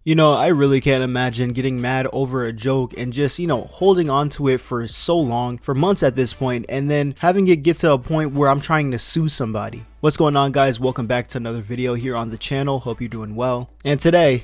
You know, I really can't imagine getting mad over a joke and just, holding on to it for so long, for months at this point, and then having it get to a point where I'm trying to sue somebody. What's going on, guys? Welcome back to another video here on the channel. Hope you're doing well. And today,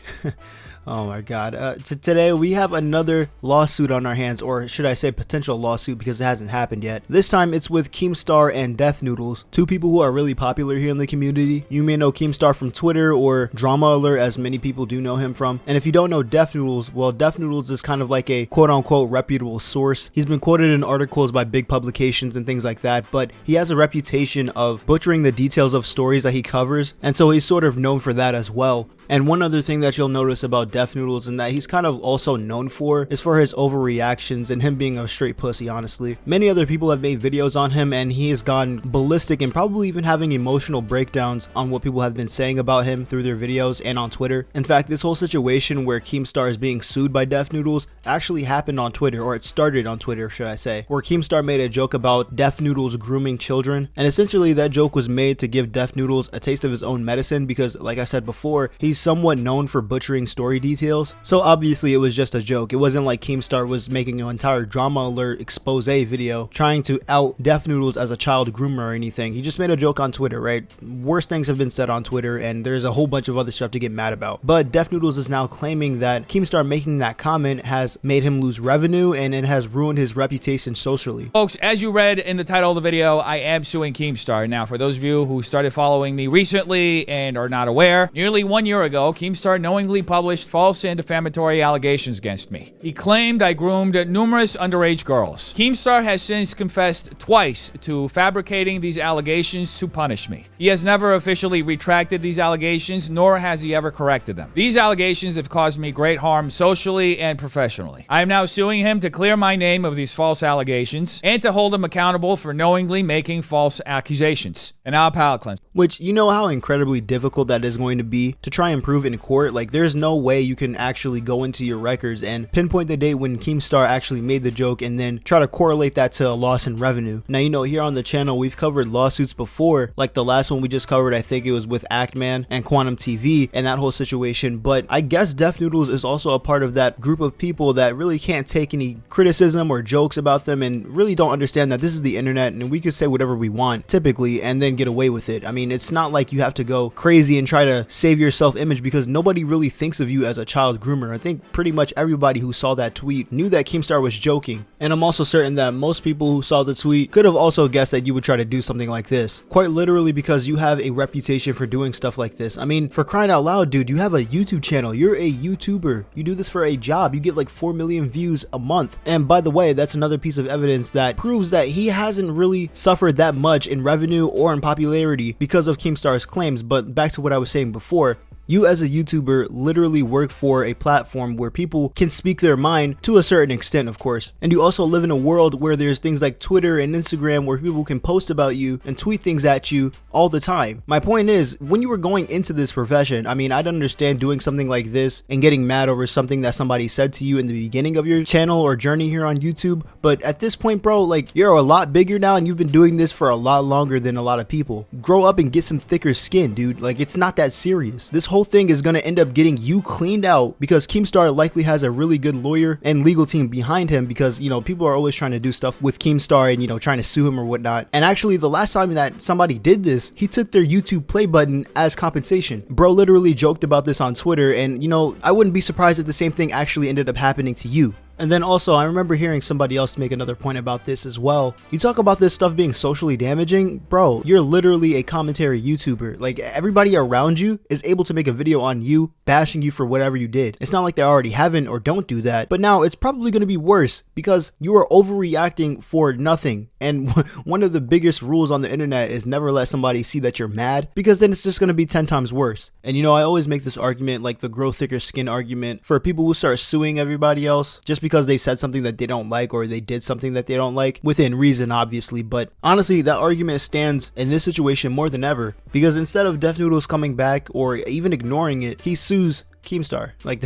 oh my god, today we have another lawsuit on our hands, or should I say potential lawsuit, because it hasn't happened yet. This time it's with Keemstar and DefNoodles, two people who are really popular here in the community. You may know Keemstar from Twitter or Drama Alert, as many people do know him from. And if you don't know DefNoodles, well, DefNoodles is kind of like a quote-unquote reputable source. He's been quoted in articles by big publications and things like that, but he has a reputation of butchering the details of stories that he covers, and so he's sort of known for that as well. And one other thing that you'll notice about DefNoodles, and that he's kind of also known for, is for his overreactions and him being a straight pussy, honestly. Many other people have made videos on him, and he has gone ballistic and probably even having emotional breakdowns on what people have been saying about him through their videos and on Twitter. In fact, this whole situation where Keemstar is being sued by DefNoodles actually happened on Twitter, or it started on Twitter, should I say, where Keemstar made a joke about DefNoodles grooming children, and essentially that joke was made to give DefNoodles a taste of his own medicine because, like I said before, he's somewhat known for butchering story details. So obviously it was just a joke. It wasn't like Keemstar was making an entire Drama Alert expose video trying to out DefNoodles as a child groomer or anything. He just made a joke on Twitter, right? Worse things have been said on Twitter, and there's a whole bunch of other stuff to get mad about. But DefNoodles is now claiming that Keemstar making that comment has made him lose revenue, and it has ruined his reputation socially. Folks, as you read in the title of the video, I am suing Keemstar. Now, for those of you who started following me recently and are not aware, nearly 1 year ago, Keemstar knowingly published false and defamatory allegations against me. He claimed I groomed numerous underage girls. Keemstar has since confessed twice to fabricating these allegations to punish me. He has never officially retracted these allegations, nor has he ever corrected them. These allegations have caused me great harm socially and professionally. I am now suing him to clear my name of these false allegations and to hold him accountable for knowingly making false accusations. And now a palate cleanse. Which, you know how incredibly difficult that is going to be to try and prove in court. Like, there's no way you can actually go into your records and pinpoint the date when Keemstar actually made the joke and then try to correlate that to a loss in revenue. Now, you know, here on the channel, we've covered lawsuits before, like the last one we just covered, I think it was with Actman and Quantum TV and that whole situation. But I guess DefNoodles is also a part of that group of people that really can't take any criticism or jokes about them and really don't understand that this is the internet and we could say whatever we want typically and then get away with it. I mean, it's not like you have to go crazy and try to save your self-image, because nobody really thinks of you as a child groomer. I think pretty much everybody who saw that tweet knew that Keemstar was joking, and I'm also certain that most people who saw the tweet could have also guessed that you would try to do something like this, quite literally because you have a reputation for doing stuff like this. I mean, for crying out loud, dude, you have a YouTube channel, you're a YouTuber, you do this for a job, you get like 4 million views a month. And by the way, that's another piece of evidence that proves that he hasn't really suffered that much in revenue or in popularity because of Keemstar's claims. But back to what I was saying before, you as a YouTuber literally work for a platform where people can speak their mind to a certain extent, of course. And you also live in a world where there's things like Twitter and Instagram where people can post about you and tweet things at you all the time. My point is, when you were going into this profession, I mean, I'd understand doing something like this and getting mad over something that somebody said to you in the beginning of your channel or journey here on YouTube. But at this point, bro, like, you're a lot bigger now and you've been doing this for a lot longer than a lot of people. Grow up and get some thicker skin, dude. Like, it's not that serious. This whole thing is going to end up getting you cleaned out because Keemstar likely has a really good lawyer and legal team behind him, because, you know, people are always trying to do stuff with Keemstar and, you know, trying to sue him or whatnot. And actually, the last time that somebody did this, he took their YouTube play button as compensation. Bro literally joked about this on Twitter, and, you know, I wouldn't be surprised if the same thing actually ended up happening to you. And then also, I remember hearing somebody else make another point about this as well. You talk about this stuff being socially damaging, bro, you're literally a commentary YouTuber. Like, everybody around you is able to make a video on you, bashing you for whatever you did. It's not like they already haven't or don't do that, but now it's probably going to be worse because you are overreacting for nothing. And one of the biggest rules on the internet is never let somebody see that you're mad, because then it's just going to be 10 times worse. And, you know, I always make this argument, like the grow thicker skin argument, for people who start suing everybody else just because they said something that they don't like or they did something that they don't like, within reason, obviously. But honestly, that argument stands in this situation more than ever, because instead of DefNoodles coming back or even ignoring it, he sues Keemstar. Like,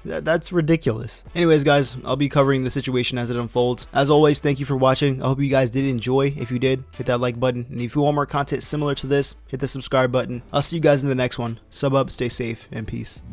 that's ridiculous. Anyways, guys, I'll be covering the situation as it unfolds. As always, thank you for watching. I hope you guys did enjoy. If you did, hit that like button, and if you want more content similar to this, hit the subscribe button. I'll see you guys in the next one. Sub up, stay safe, and peace.